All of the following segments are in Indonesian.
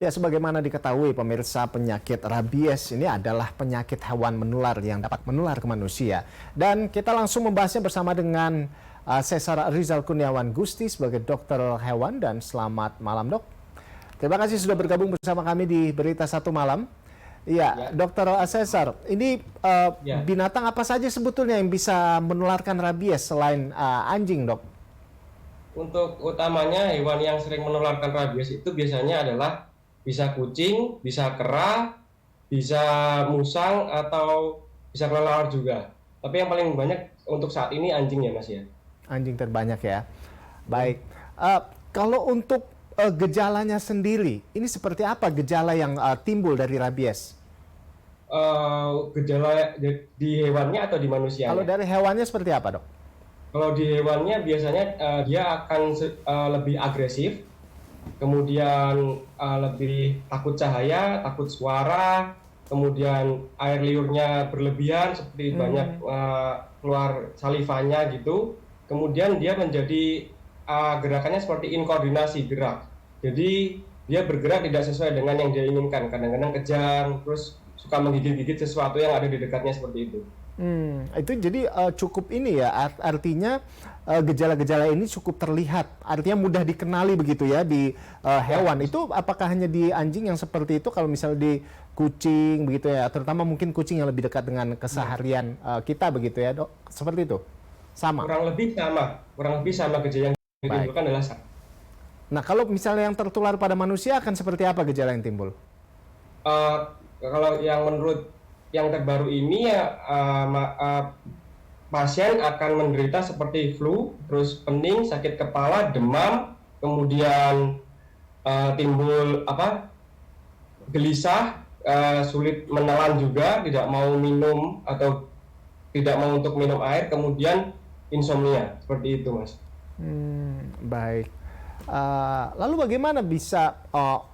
Ya, sebagaimana diketahui pemirsa, penyakit rabies ini adalah penyakit hewan menular yang dapat menular ke manusia. Dan kita langsung membahasnya bersama dengan Cesar Rizal Kurniawan Gusti sebagai dokter hewan. Dan selamat malam, Dok. Terima kasih sudah bergabung bersama kami di Berita Satu Malam. Iya, Dokter Cesar, ini binatang apa saja sebetulnya yang bisa menularkan rabies selain anjing, Dok? Untuk utamanya hewan yang sering menularkan rabies itu biasanya adalah bisa kucing, bisa kera, bisa musang, atau bisa kelelawar juga. Tapi yang paling banyak untuk saat ini anjing ya, Mas ya. Anjing terbanyak ya. Baik. Eh, Kalau untuk gejalanya sendiri, ini seperti apa gejala yang timbul dari rabies? Gejala di hewannya atau di Kalau manusianya? dari hewannya seperti apa, Dok? Kalau di hewannya biasanya dia akan lebih agresif, kemudian lebih takut cahaya, takut suara, kemudian air liurnya berlebihan seperti banyak keluar salivanya gitu. Kemudian dia menjadi gerakannya seperti inkoordinasi gerak. Jadi dia bergerak tidak sesuai dengan yang dia inginkan. Kadang-kadang kejang, terus suka menggigit-gigit sesuatu yang ada di dekatnya seperti itu. Itu jadi cukup ini ya, artinya gejala-gejala ini cukup terlihat, artinya mudah dikenali begitu ya di Ya, hewan. Itu apakah hanya di anjing yang seperti itu, kalau misalnya di kucing begitu ya, terutama mungkin kucing yang lebih dekat dengan keseharian kita begitu ya, Dok? Seperti itu? Sama? kurang lebih sama gejala yang Baik. ditimbulkan adalah Nah, kalau misalnya yang tertular pada manusia akan seperti apa gejala yang timbul? eh, kalau yang menurut yang terbaru ini ya pasien akan menderita seperti flu, terus pening, sakit kepala, demam, kemudian timbul gelisah, sulit menelan juga, tidak mau minum atau tidak mau untuk minum air, kemudian insomnia seperti itu, Mas. Baik. Lalu bagaimana bisa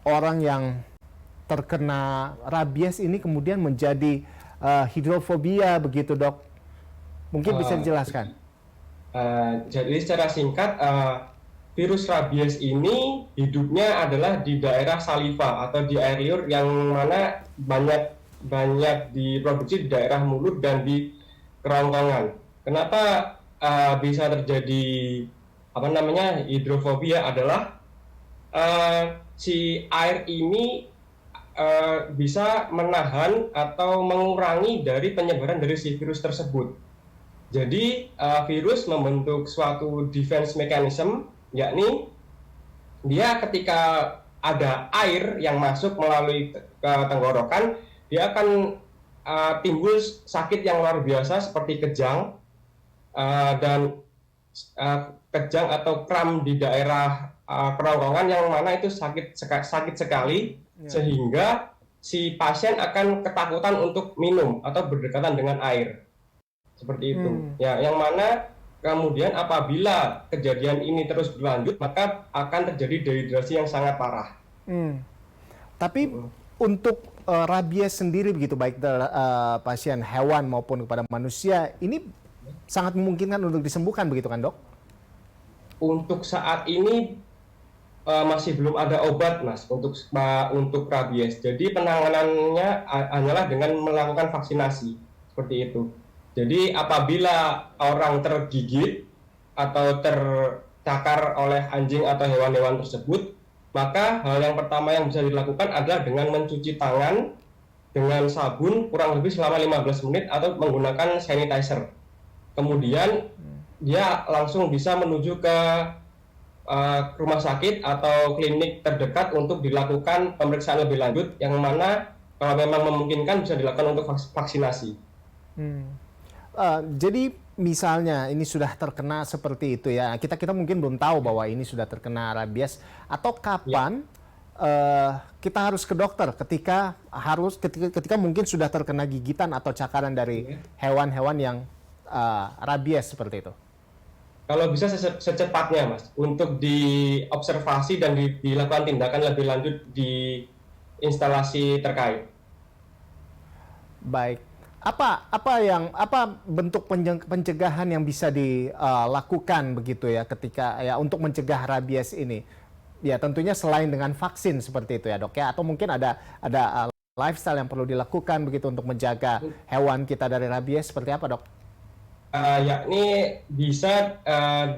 orang yang terkena rabies ini kemudian menjadi hidrofobia begitu, Dok? Mungkin bisa Uh, dijelaskan. jadi secara singkat, virus rabies ini hidupnya adalah di daerah saliva atau di air liur yang mana banyak banyak diproduksi di daerah mulut dan di kerongkongan. Kenapa bisa terjadi hidrofobia adalah si air ini bisa menahan atau mengurangi dari penyebaran dari si virus tersebut. Jadi virus membentuk suatu defense mechanism, yakni dia ketika ada air yang masuk melalui ke tenggorokan, dia akan timbul sakit yang luar biasa seperti kejang, dan kejang atau kram di daerah kerongkongan yang mana itu sakit sekali, Ya. sehingga si pasien akan ketakutan untuk minum atau berdekatan dengan air seperti itu. Hmm. Ya, yang mana kemudian apabila kejadian ini terus berlanjut, maka akan terjadi dehidrasi yang sangat parah. Hmm. Tapi untuk rabies sendiri begitu, baik pasien hewan maupun kepada manusia, ini sangat memungkinkan untuk disembuhkan begitu kan, Dok? Untuk saat ini masih belum ada obat, Mas, untuk rabies. Jadi penanganannya hanyalah dengan melakukan vaksinasi seperti itu. Jadi apabila orang tergigit atau tercakar oleh anjing atau hewan-hewan tersebut, maka hal yang pertama yang bisa dilakukan adalah dengan mencuci tangan dengan sabun kurang lebih selama 15 menit atau menggunakan sanitizer. Kemudian dia langsung bisa menuju ke rumah sakit atau klinik terdekat untuk dilakukan pemeriksaan lebih lanjut, yang mana kalau memang memungkinkan bisa dilakukan untuk vaksinasi. Jadi misalnya ini sudah terkena seperti itu ya, kita mungkin belum tahu bahwa ini sudah terkena rabies, atau Ya, kapan kita harus ke dokter ketika mungkin sudah terkena gigitan atau cakaran dari ya. hewan-hewan yang rabies seperti itu. Kalau bisa secepatnya, Mas, untuk diobservasi dan dilakukan tindakan lebih lanjut di instalasi terkait. Baik. Apa bentuk pencegahan yang bisa dilakukan begitu ya ketika ya untuk mencegah rabies ini? ya tentunya selain dengan vaksin seperti itu ya dok ya, atau mungkin ada lifestyle yang perlu dilakukan begitu untuk menjaga hewan kita dari rabies, seperti apa dok? Yakni bisa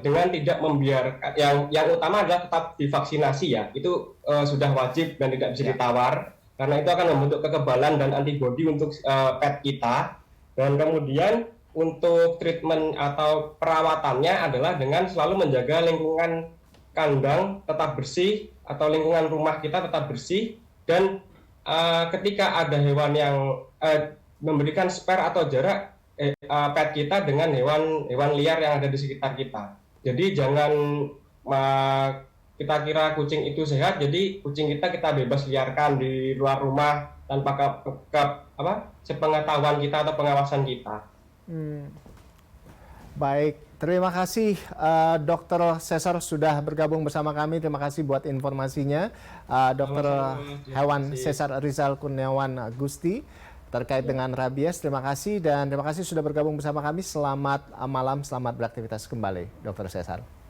dengan tidak membiarkan, yang utama adalah tetap divaksinasi ya, itu sudah wajib dan tidak bisa ditawar, karena itu akan membentuk kekebalan dan antibodi untuk pet kita. Dan kemudian untuk treatment atau perawatannya adalah dengan selalu menjaga lingkungan kandang tetap bersih atau lingkungan rumah kita tetap bersih, dan ketika ada hewan yang memberikan spare atau jarak pet kita dengan hewan liar yang ada di sekitar kita. Jadi jangan kita kira kucing itu sehat, jadi kucing kita bebas liarkan di luar rumah tanpa sepengetahuan kita atau pengawasan kita. Baik, terima kasih Dr. Cesar sudah bergabung bersama kami. Terima kasih buat informasinya, Dr. Hewan Cesar Rizal Kurniawan Gusti terkait dengan rabies. Terima kasih dan terima kasih sudah bergabung bersama kami. Selamat malam, selamat beraktivitas kembali, Dr. Cesar.